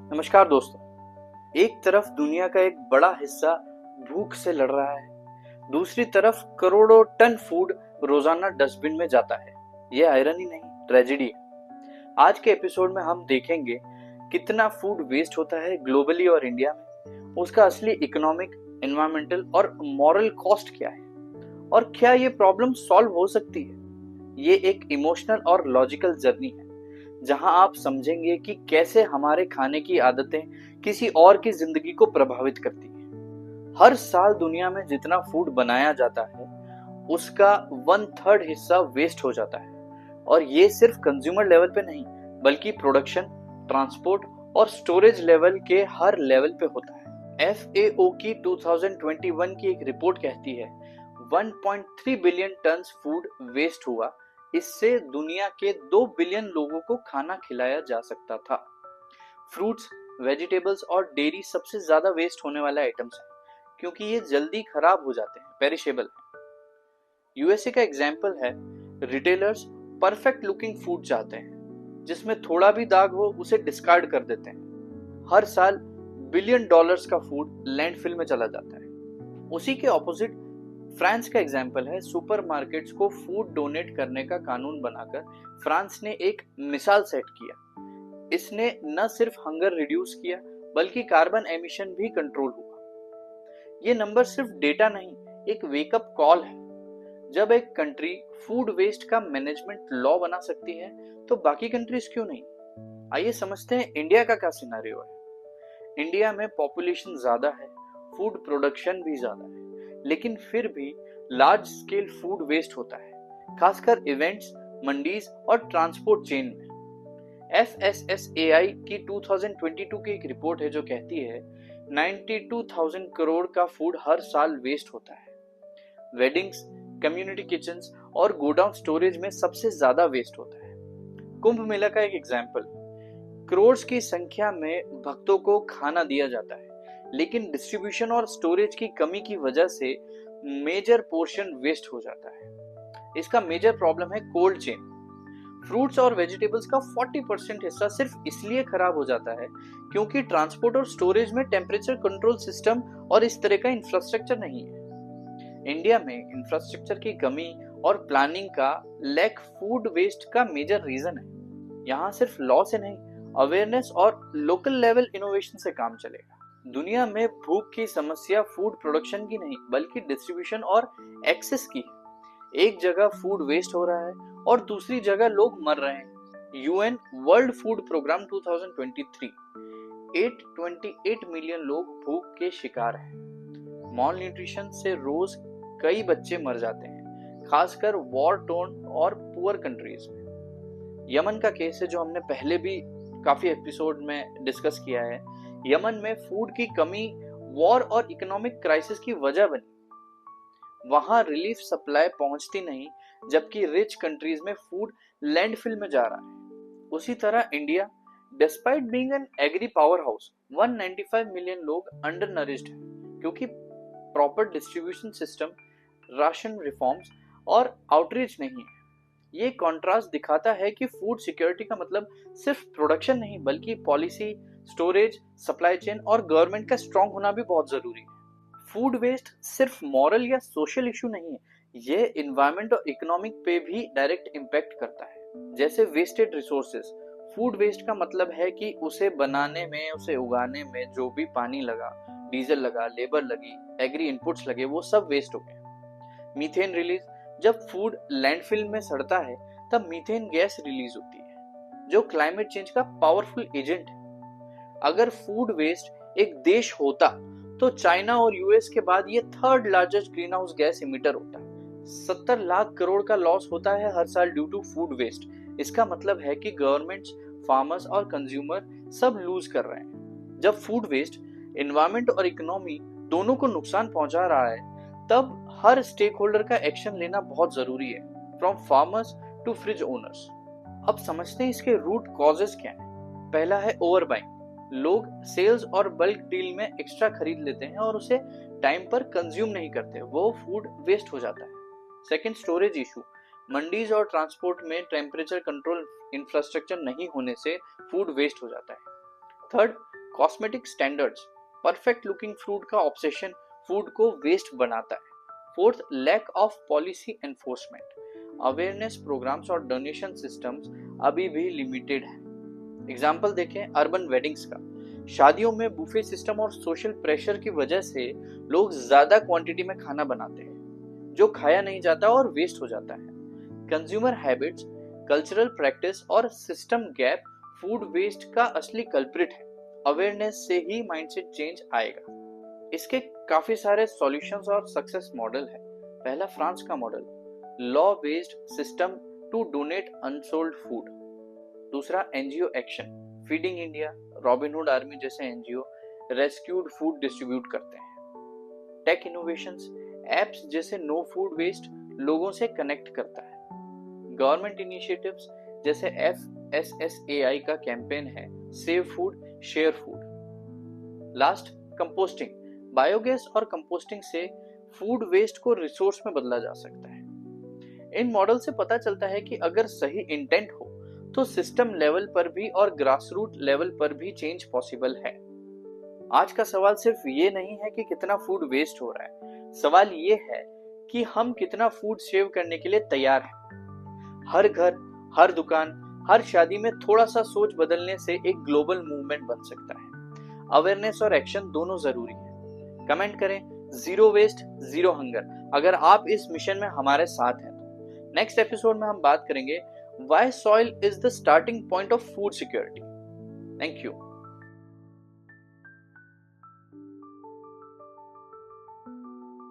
नमस्कार दोस्तों। एक तरफ दुनिया का एक बड़ा हिस्सा भूख से लड़ रहा है, दूसरी तरफ करोड़ों टन फूड रोजाना डस्टबिन में जाता है। ये आयरनी नहीं, ट्रेजेडी है। आज के एपिसोड में हम देखेंगे कितना फूड वेस्ट होता है ग्लोबली और इंडिया में, उसका असली इकोनॉमिक, एनवायरमेंटल और मॉरल कॉस्ट क्या है, और क्या ये प्रॉब्लम सॉल्व हो सकती है। ये एक इमोशनल और लॉजिकल जर्नी है जहां आप समझेंगे कि कैसे हमारे खाने की आदतें किसी और की जिंदगी को प्रभावित करती हैं। हर साल दुनिया में जितना फूड बनाया जाता है उसका 1/3 हिस्सा वेस्ट हो जाता है, और ये सिर्फ कंज्यूमर लेवल पे नहीं बल्कि प्रोडक्शन, ट्रांसपोर्ट और स्टोरेज लेवल के हर लेवल पे होता है। FAO की 2021 की एक रिपोर्ट कहती है 1.3 बिलियन टन फूड वेस्ट हुआ। इससे दुनिया के 2 बिलियन लोगों को खाना खिलाया जा सकता था। फ्रूट्स, वेजिटेबल्स और डेयरी सबसे ज्यादा वेस्ट होने वाले आइटम्स हैं क्योंकि ये जल्दी खराब हो जाते हैं, पेरिशेबल हैं। यूएसए का एग्जाम्पल है, रिटेलर्स परफेक्ट लुकिंग फूड चाहते हैं, जिसमें थोड़ा भी दाग हो उसे डिस्कार्ड कर देते हैं। हर साल बिलियन डॉलर्स का फूड लैंडफिल में चला जाता है। उसी के ऑपोजिट फ्रांस का एग्जाम्पल है, सुपरमार्केट्स को फूड डोनेट करने का कानून बनाकर फ्रांस ने एक मिसाल सेट किया। इसने न सिर्फ हंगर रिड्यूस किया बल्कि कार्बन एमिशन भी कंट्रोल हुआ। ये नंबर सिर्फ डेटा नहीं, एक वेकअप कॉल है। जब एक कंट्री फूड वेस्ट का मैनेजमेंट लॉ बना सकती है तो बाकी कंट्रीज क्यों नहीं। आइए समझते हैं इंडिया का क्या सिनेरियो है। इंडिया में पॉपुलेशन ज्यादा है, फूड प्रोडक्शन भी ज्यादा है, लेकिन फिर भी लार्ज स्केल फूड वेस्ट होता है, खासकर इवेंट्स, मंडीज और ट्रांसपोर्ट चेन में। FSSAI की 2022 की एक रिपोर्ट है जो कहती है 92,000 करोड़ का फूड हर साल वेस्ट होता है। वेडिंग्स, कम्युनिटी किचन्स और गोडाउन स्टोरेज में सबसे ज्यादा वेस्ट होता है। कुंभ मेला का एक एग्जाम्पल, करोड़ की संख्या में भक्तों को खाना दिया जाता है, लेकिन डिस्ट्रीब्यूशन और स्टोरेज की कमी की वजह से मेजर पोर्शन वेस्ट हो जाता है। इसका मेजर प्रॉब्लम है कोल्ड चेन। फ्रूट्स और वेजिटेबल्स का 40% हिस्सा सिर्फ इसलिए खराब हो जाता है क्योंकि ट्रांसपोर्ट और स्टोरेज में टेम्परेचर कंट्रोल सिस्टम और इस तरह का इंफ्रास्ट्रक्चर नहीं है। इंडिया में इंफ्रास्ट्रक्चर की कमी और प्लानिंग का लैक फूड वेस्ट का मेजर रीजन है। यहाँ सिर्फ लॉ से नहीं, अवेयरनेस और लोकल लेवल इनोवेशन से काम चलेगा। दुनिया में भूख की समस्या फूड प्रोडक्शन की नहीं बल्कि डिस्ट्रीब्यूशन और एक्सेस की है। एक जगह फूड वेस्ट हो रहा है और दूसरी जगह लोग मर रहे हैं। UN world food programme 2023 828 million लोग भूख के शिकार हैं। मॉल न्यूट्रिशन से रोज कई बच्चे मर जाते हैं, खासकर वॉर टोर्न और पुअर कंट्रीज में। यमन का केस है जो हमने पहले भी काफी एपिसोड में डिस्कस किया है। यमन में फूड की कमी वॉर और इकोनॉमिक क्राइसिस की वजह बनी। वहां रिलीफ सप्लाई पहुंचती नहीं, जबकि रिच कंट्रीज में फूड लैंडफिल में जा रहा है। उसी तरह India, despite being an agri power house, 195 million लोग अंडर नरिश्ड हैं क्योंकि proper distribution system, ration reforms और आउटरीच नहीं है। ये कॉन्ट्रास्ट दिखाता है कि फूड सिक्योरिटी का मतलब सिर्फ प्रोडक्शन नहीं बल्कि पॉलिसी, स्टोरेज, सप्लाई चेन और गवर्नमेंट का स्ट्रांग होना भी बहुत जरूरी है। फूड वेस्ट सिर्फ मॉरल या सोशल इशू नहीं है, ये इन्वायरमेंट और इकोनॉमिक पे भी डायरेक्ट इम्पैक्ट करता है। जैसे वेस्टेड रिसोर्सेज, फूड वेस्ट का मतलब है कि उसे बनाने में, उसे उगाने में जो भी पानी लगा, डीजल लगा, लेबर लगी, एग्री इनपुट्स लगे, वो सब वेस्ट हो गए। मीथेन रिलीज, जब फूड लैंडफिल में सड़ता है तब मीथेन गैस रिलीज होती है जो क्लाइमेट चेंज का पावरफुल एजेंट है। अगर फूड वेस्ट एक देश होता तो चाइना और यूएस के बाद ये 3rd largest green house gas emitter होता। 70 लाख करोड़ का लॉस होता है हर साल ड्यू टू फूड वेस्ट। इसका मतलब है कि गवर्नमेंट्स, फार्मर्स और कंज्यूमर सब लूज कर रहे हैं। जब फूड वेस्ट एनवायरमेंट और इकोनॉमी दोनों को नुकसान पहुंचा रहा है तब हर स्टेक होल्डर का एक्शन लेना बहुत जरूरी है, from farmers to fridge owners. अब समझते हैं इसके रूट कॉजेस क्या है। पहला है ओवर बाइंग। लोग सेल्स और बल्क डील में एक्स्ट्रा खरीद लेते हैं और उसे टाइम पर कंज्यूम नहीं करते, वो फूड वेस्ट हो जाता है। Second, storage issue. मंडीज और ट्रांसपोर्ट में टेम्परेचर कंट्रोल इंफ्रास्ट्रक्चर नहीं होने से फूड वेस्ट हो जाता है। Third, cosmetic standards, perfect looking food का ऑब्सेशन फूड को वेस्ट बनाता है। Fourth, lack of policy enforcement, awareness programmes और डोनेशन सिस्टम्स अभी भी लिमिटेड है। एग्जाम्पल देखें अर्बन वेडिंग्स का, शादियों में बुफे सिस्टम और सोशल प्रेशर की वजह से लोग ज्यादा क्वांटिटी में खाना बनाते हैं जो खाया नहीं जाता और वेस्ट हो जाता है। कंज्यूमर हैबिट्स, कल्चरल प्रैक्टिस और सिस्टम गैप फूड वेस्ट का असली कल्प्रिट है। अवेयरनेस से ही माइंडसेट चेंज आएगा। इसके काफी सारे सॉल्यूशंस और सक्सेस मॉडल है। पहला फ्रांस का model, law based system to donate unsold food. दूसरा NGO action, feeding India, Robin Hood army जैसे एनजीओ रेस्क्यूड फूड डिस्ट्रीब्यूट करते हैं। टेक इनोवेशंस, एप्स जैसे नो फूड वेस्ट लोगों से कनेक्ट करता है। गवर्नमेंट इनिशिएटिव्स जैसे FSSAI का कैंपेन है save food share food. Last, composting, biogas और कंपोस्टिंग से फूड वेस्ट को रिसोर्स में बदला जा सकता है। इन मॉडल से पता चलता है कि अगर सही इंटेंट हो तो सिस्टम लेवल पर भी और ग्रासरूट लेवल पर भी चेंज पॉसिबल है। आज का सवाल सिर्फ ये नहीं है कि कितना फूड वेस्ट हो रहा है, सवाल ये है कि हम कितना फूड सेव करने के लिए तैयार हैं। हर घर, हर दुकान, हर शादी में थोड़ा सा सोच बदलने से एक ग्लोबल मूवमेंट बन सकता है। अवेयरनेस और एक्शन दोनों जरूरी है। कमेंट करें जीरो वेस्ट जीरो हंगर अगर आप इस मिशन में हमारे साथ हैं। नेक्स्ट एपिसोड में हम बात करेंगे why soil is the starting point of food security. Thank you.